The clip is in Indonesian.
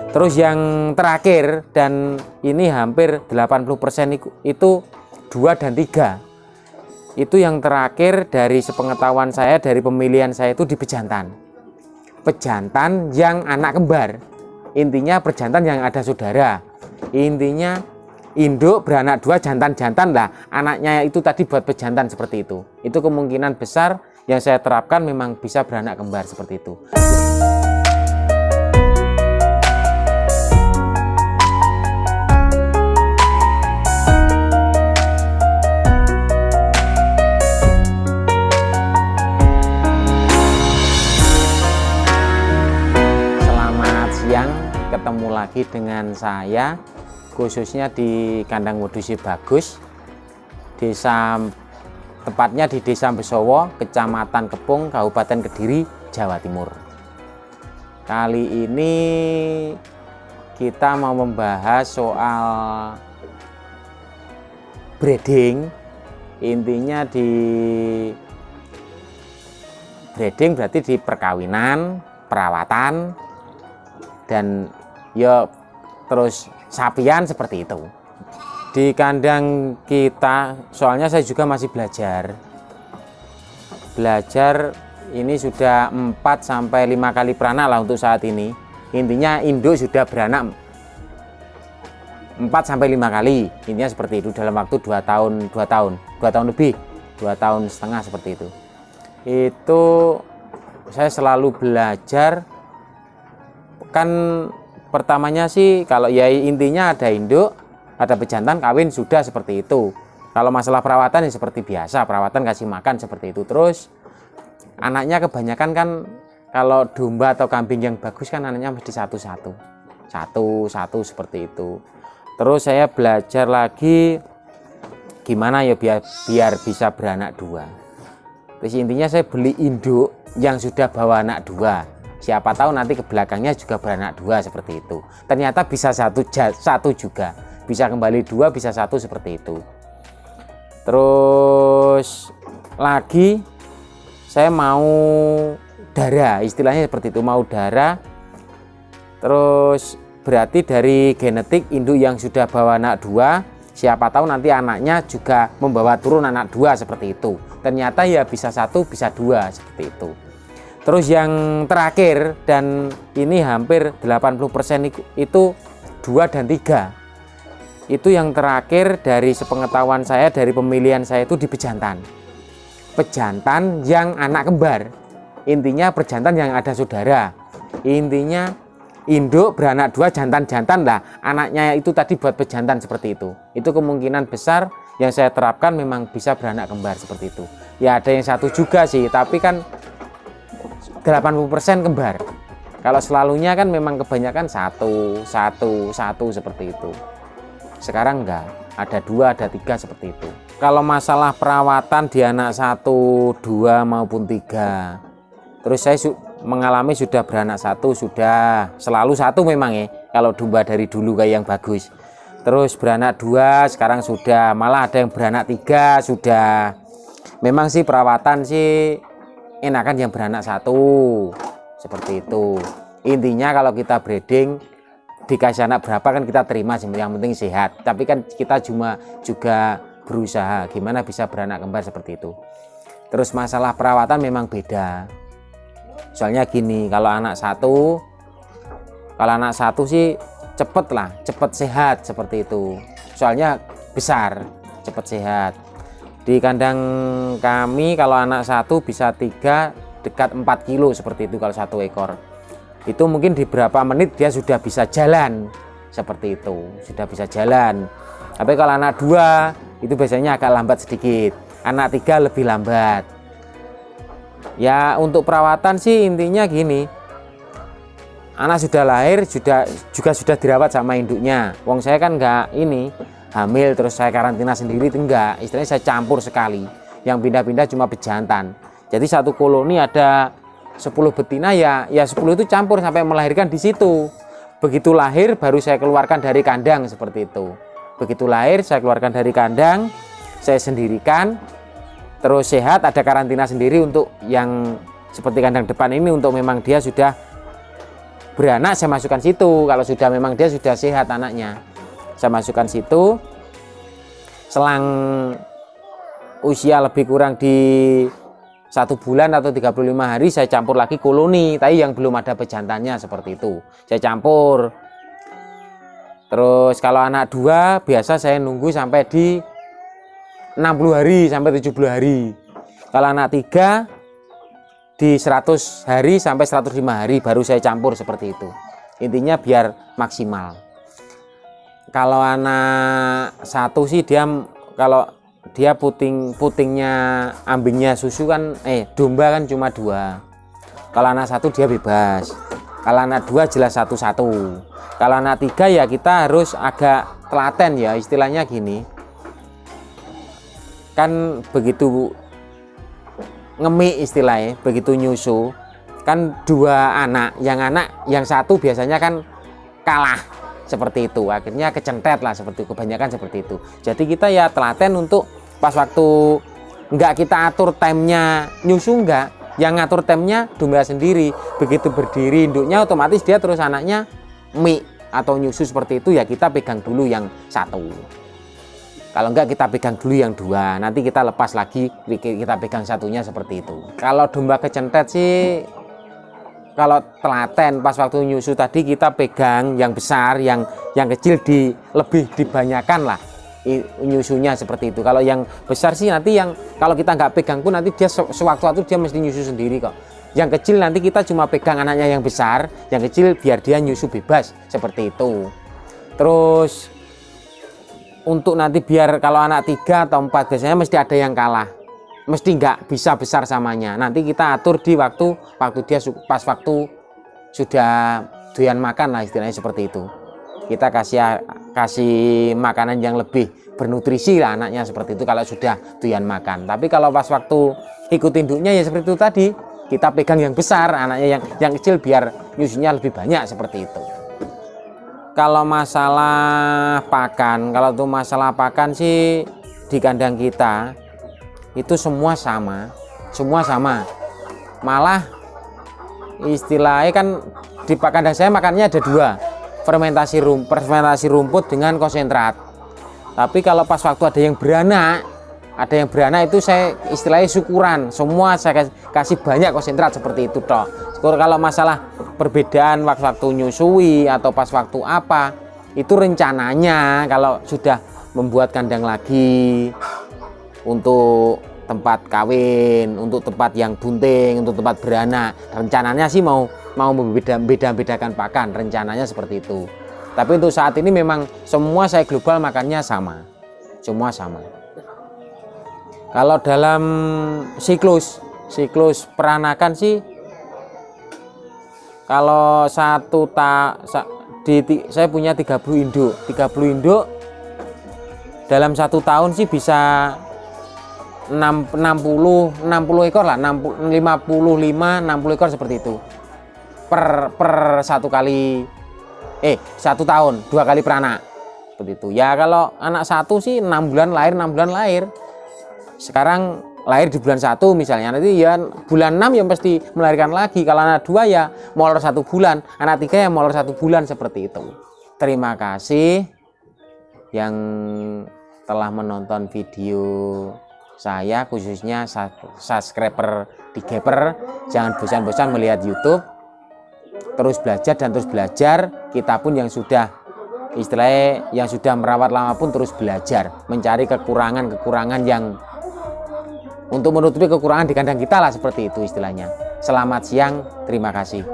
Terus yang terakhir, dan ini hampir 80% itu 2 dan 3. Itu yang terakhir dari sepengetahuan saya, dari pemilihan saya itu di pejantan. Pejantan yang anak kembar. Intinya pejantan yang ada saudara. Intinya induk beranak 2, jantan-jantan lah. Anaknya itu tadi buat pejantan seperti itu. Itu kemungkinan besar yang saya terapkan memang bisa beranak kembar seperti itu. Ketemu lagi dengan saya, khususnya di kandang wedhus bagus, tepatnya di Desa Besowo, Kecamatan Kepung, Kabupaten Kediri, Jawa Timur. Kali ini kita mau membahas soal breeding. Intinya di breeding berarti di perkawinan, perawatan, dan ya terus sapian seperti itu. Di kandang kita, soalnya saya juga masih belajar ini sudah 4-5 kali beranak lah untuk saat ini. Intinya induk sudah beranak 4-5 kali, intinya seperti itu dalam waktu 2 tahun lebih, 2 tahun setengah seperti itu. Itu saya selalu belajar. Kan pertamanya sih kalau ya intinya ada induk, ada pejantan, kawin, sudah seperti itu. Kalau masalah perawatan ya seperti biasa, perawatan kasih makan seperti itu. Terus anaknya kebanyakan kan kalau domba atau kambing yang bagus kan anaknya mesti satu seperti itu. Terus saya belajar lagi gimana ya biar bisa beranak 2. Terus intinya saya beli induk yang sudah bawa anak 2. Siapa tahu nanti ke belakangnya juga beranak 2 seperti itu. Ternyata bisa satu juga, bisa kembali 2, bisa 1 seperti itu. Terus lagi saya mau darah, istilahnya seperti itu, mau darah. Terus berarti dari genetik induk yang sudah bawa anak 2, siapa tahu nanti anaknya juga membawa turun anak 2 seperti itu. Ternyata ya bisa 1, bisa 2 seperti itu. Terus yang terakhir, dan ini hampir 80% itu 2 dan 3. Itu yang terakhir dari sepengetahuan saya, dari pemilihan saya itu di pejantan. Pejantan yang anak kembar. Intinya pejantan yang ada saudara. Intinya induk beranak 2, jantan-jantan lah. Anaknya itu tadi buat pejantan seperti itu. Itu kemungkinan besar yang saya terapkan memang bisa beranak kembar seperti itu. Ya ada yang 1 juga sih, tapi kan 80% kembar. Kalau selalunya kan memang kebanyakan 1 seperti itu. Sekarang enggak, ada 2, ada 3 seperti itu. Kalau masalah perawatan di anak 1, 2 maupun 3. Terus saya mengalami sudah beranak 1, sudah selalu 1 memang ya. Kalau domba dari dulu kayak yang bagus. Terus beranak 2, sekarang sudah, malah ada yang beranak 3 sudah. Memang sih perawatan sih enakan yang beranak 1 seperti itu. Intinya kalau kita breeding dikasih anak berapa kan kita terima, yang penting sehat. Tapi kan kita juga berusaha gimana bisa beranak kembar seperti itu. Terus masalah perawatan memang beda. Soalnya gini, kalau anak 1 sih cepet sehat seperti itu. Soalnya besar, cepet sehat. Di kandang kami kalau anak 1 bisa 3 dekat 4 kilo seperti itu kalau 1 ekor. Itu mungkin di berapa menit dia sudah bisa jalan seperti itu, sudah bisa jalan. Tapi kalau anak 2 itu biasanya agak lambat sedikit, anak 3 lebih lambat. Ya untuk perawatan sih intinya gini, anak sudah lahir juga sudah dirawat sama induknya. Wong saya kan enggak hamil terus saya karantina sendiri, enggak, istilahnya saya campur sekali. Yang pindah-pindah cuma pejantan. Jadi 1 koloni ada 10 betina, ya 10 itu campur sampai melahirkan di situ. Begitu lahir baru saya keluarkan dari kandang seperti itu. Begitu lahir saya keluarkan dari kandang, saya sendirikan. Terus sehat, ada karantina sendiri untuk yang seperti kandang depan ini, untuk memang dia sudah beranak saya masukkan situ. Kalau sudah memang dia sudah sehat anaknya, saya masukkan situ. Selang usia lebih kurang di 1 bulan atau 35 hari saya campur lagi koloni, tapi yang belum ada bejantannya seperti itu. Saya campur. Terus kalau anak 2 biasa saya nunggu sampai di 60 hari sampai 70 hari. Kalau anak 3 di 100 hari sampai 105 hari baru saya campur seperti itu. Intinya biar maksimal. Kalau anak 1 sih dia kalau dia putingnya ambingnya susu kan domba kan cuma 2. Kalau anak 1 dia bebas. Kalau anak 2 jelas 1-1. Kalau anak 3 ya kita harus agak telaten ya, istilahnya gini. Kan begitu ngemik istilahnya, begitu nyusu kan 2 anak, yang 1 biasanya kan kalah seperti itu, akhirnya kecentet lah seperti itu, kebanyakan seperti itu. Jadi kita ya telaten untuk pas waktu enggak kita atur timenya nyusu, enggak, yang ngatur timenya domba sendiri. Begitu berdiri induknya otomatis dia terus anaknya mie atau nyusu seperti itu, ya kita pegang dulu yang 1. Kalau enggak kita pegang dulu yang 2, nanti kita lepas lagi kita pegang satunya seperti itu. Kalau domba kecentet sih, kalau telaten pas waktu nyusu tadi kita pegang yang besar, yang kecil lebih dibanyakan lah nyusunya seperti itu. Kalau yang besar sih nanti yang kalau kita nggak pegang pun nanti dia sewaktu-waktu dia mesti nyusu sendiri kok. Yang kecil nanti kita cuma pegang anaknya yang besar, yang kecil biar dia nyusu bebas seperti itu. Terus untuk nanti biar kalau anak 3 atau 4 biasanya mesti ada yang kalah, mesti nggak bisa besar samanya. Nanti kita atur di waktu dia pas waktu sudah doyan makan lah istilahnya seperti itu. Kita kasih makanan yang lebih bernutrisi lah anaknya seperti itu kalau sudah doyan makan. Tapi kalau pas waktu ikut induknya ya seperti itu tadi, kita pegang yang besar, anaknya yang kecil biar nyusunya lebih banyak seperti itu. Kalau masalah pakan, kalau tuh masalah pakan sih di kandang kita itu semua sama. Malah istilahnya kan di kandang saya makannya ada 2, fermentasi rumput dengan konsentrat. Tapi kalau pas waktu ada yang beranak itu saya istilahnya syukuran, semua saya kasih banyak konsentrat seperti itu toh. Kalau masalah perbedaan waktu nyusui atau pas waktu apa, itu rencananya kalau sudah membuat kandang lagi untuk tempat kawin, untuk tempat yang bunting, untuk tempat beranak, rencananya sih mau beda-bedakan pakan, rencananya seperti itu. Tapi untuk saat ini memang semua saya global makannya sama, semua sama. Kalau dalam siklus peranakan sih, kalau saya punya 30 induk dalam 1 tahun sih bisa 60 ekor lah, 55 60 ekor seperti itu per 1 kali 1 tahun 2 kali beranak seperti itu. Ya kalau anak 1 sih 6 bulan lahir. Sekarang lahir di bulan 1 misalnya, nanti ya bulan 6 ya mesti melahirkan lagi. Kalau anak 2 ya molor 1 bulan, anak 3 ya molor 1 bulan seperti itu. Terima kasih yang telah menonton video saya, khususnya subscriber di Geper. Jangan bosan-bosan melihat YouTube, terus belajar dan terus belajar. Kita pun yang sudah istilahnya yang sudah merawat lama pun terus belajar, mencari kekurangan yang untuk menutupi kekurangan di kandang kita lah, seperti itu istilahnya. Selamat siang, terima kasih.